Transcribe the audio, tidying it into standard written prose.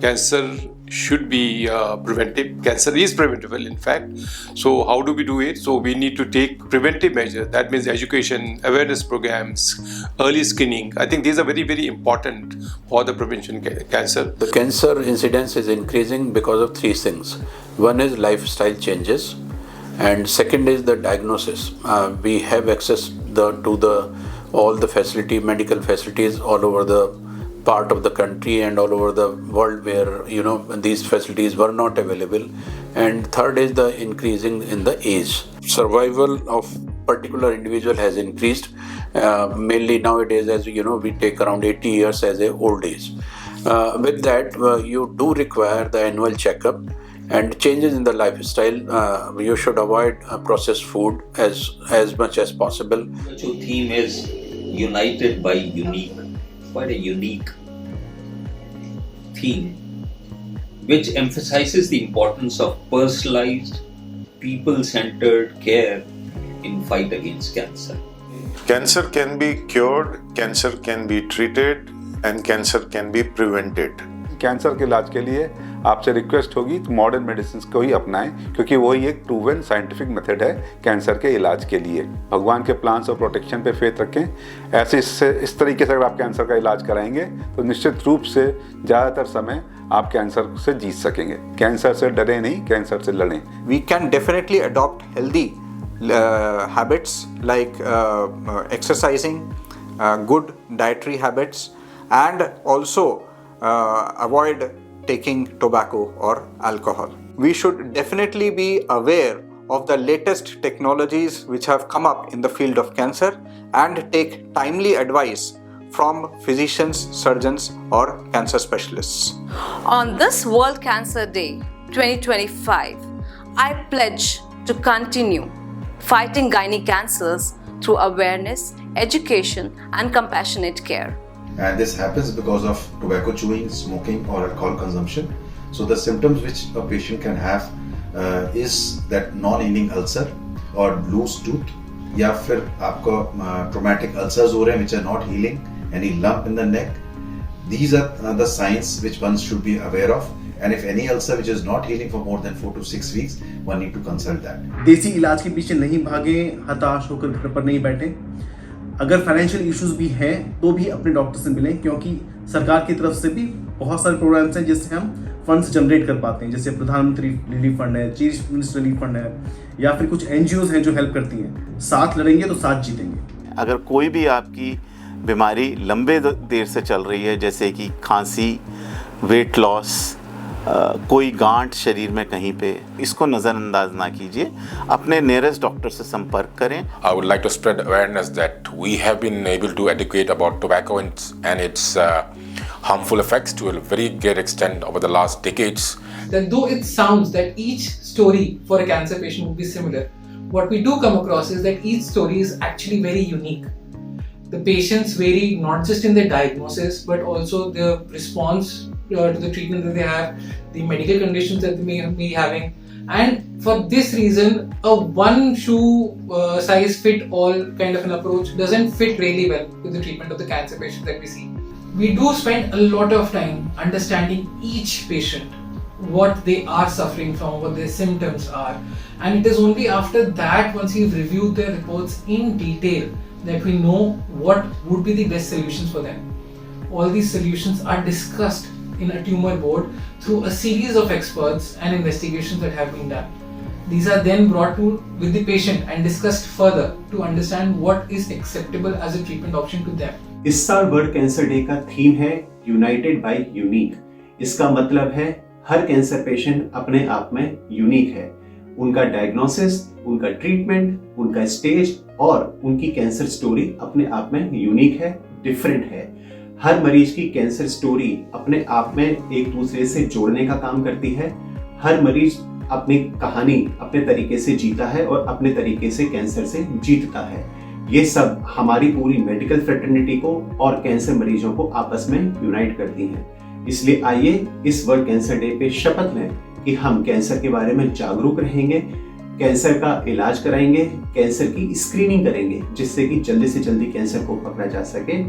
cancer should be preventive. Cancer is preventable, in fact. So how do we do it? So we need to take preventive measures. That means education, awareness programs, early screening. I think these are very, very important for the prevention cancer. The cancer incidence is increasing because of three things. One is lifestyle changes, and second is the diagnosis. We have access to all the medical facilities all over the part of the country and all over the world where these facilities were not available. And third is the increasing in the age. Survival of particular individual has increased. Mainly nowadays, as we take around 80 years as a old age. With that, you do require the annual checkup and changes in the lifestyle. You should avoid processed food as much as possible. The theme is United by Unique. Quite a unique theme which emphasizes the importance of personalized, people-centered care in fight against cancer. Cancer can be cured, cancer can be treated, and cancer can be prevented. Cancer के इलाज के लिए आपसे request होगी तो modern medicine को ही अपनाएं, क्योंकि वही एक प्रूवन साइंटिफिक मेथड है कैंसर के इलाज के लिए. भगवान के प्लान्स और प्रोटेक्शन पे फेथ रखें. ऐसे इस तरीके से अगर आप कैंसर का इलाज कराएंगे तो निश्चित रूप से ज़्यादातर समय आप कैंसर से जीत सकेंगे. कैंसर से डरे नहीं, कैंसर से लड़ें. We can definitely adopt healthy habits like exercising, good dietary habits, and also avoid taking tobacco or alcohol. We should definitely be aware of the latest technologies which have come up in the field of cancer and take timely advice from physicians, surgeons, or cancer specialists. On this World Cancer Day 2025, I pledge to continue fighting gynae cancers through awareness, education, and compassionate care. And this happens because of tobacco chewing, smoking, or alcohol consumption. So the symptoms which a patient can have is that non-healing ulcer or loose tooth, या फिर आपको traumatic ulcers हो रहे हैं which are not healing, any lump in the neck. These are the signs which one should be aware of. And if any ulcer which is not healing for more than 4 to 6 weeks, one need to consult that. देसी इलाज के पीछे नहीं भागे, हताश होकर घर पर नहीं बैठे. अगर फाइनेंशियल इश्यूज भी हैं तो भी अपने डॉक्टर से मिलें, क्योंकि सरकार की तरफ से भी बहुत सारे प्रोग्राम्स हैं जिससे हम फंड्स जनरेट कर पाते हैं. जैसे प्रधानमंत्री रिलीफ फंड है, चीफ मिनिस्टर रिलीफ फंड है, या फिर कुछ एनजीओज हैं जो हेल्प करती हैं. साथ लड़ेंगे तो साथ जीतेंगे. अगर कोई भी आपकी बीमारी लंबे देर से चल रही है, जैसे कि खांसी, वेट लॉस, कोई गांठ शरीर में कहीं पे, इसको नज़रअंदाज ना कीजिए, अपने नियरेस्ट डॉक्टर से संपर्क करें. I would like to spread awareness that we have been able to educate about tobacco and its harmful effects to a very great extent over the last decades. That though it sounds that each story for a cancer patient would be similar, what we do come across is that each story is actually very unique. The patients vary not just in their diagnosis but also their response to the treatment that they have, the medical conditions that they may be having, and for this reason a one shoe size fit all kind of an approach doesn't fit really well with the treatment of the cancer patients that we see. We do spend a lot of time understanding each patient, what they are suffering from, what their symptoms are, and it is only after that, once we've reviewed their reports in detail, that we know what would be the best solutions for them. All these solutions are discussed in a tumor board through a series of experts and investigations that have been done. These are then brought to with the patient and discussed further to understand what is acceptable as a treatment option to them. इस साल world cancer day का theme है United bye unique. इसका मतलब है हर cancer patient अपने आप में यूनिक है. उनका डायग्नोसिस, उनका ट्रीटमेंट, उनका स्टेज और उनकी कैंसर स्टोरी अपने आप में यूनिक है, डिफरेंट है. हर मरीज की कैंसर स्टोरी अपने आप में एक दूसरे से जोड़ने का काम करती है. हर मरीज अपनी कहानी अपने तरीके से जीता है और अपने तरीके से कैंसर से जीतता है. ये सब हमारी पूरी मेडिकल फ्रेटर्निटी को और कैंसर मरीजों को आपस में यूनाइट करती हैं. इसलिए आइए इस वर्ल्ड कैंसर डे पे शपथ लें कि हम कैंसर के बारे में जागरूक रहेंगे, कैंसर का इलाज कराएंगे, कैंसर की स्क्रीनिंग करेंगे, जिससे कि जल्दी से जल्दी कैंसर को पकड़ा जा सके.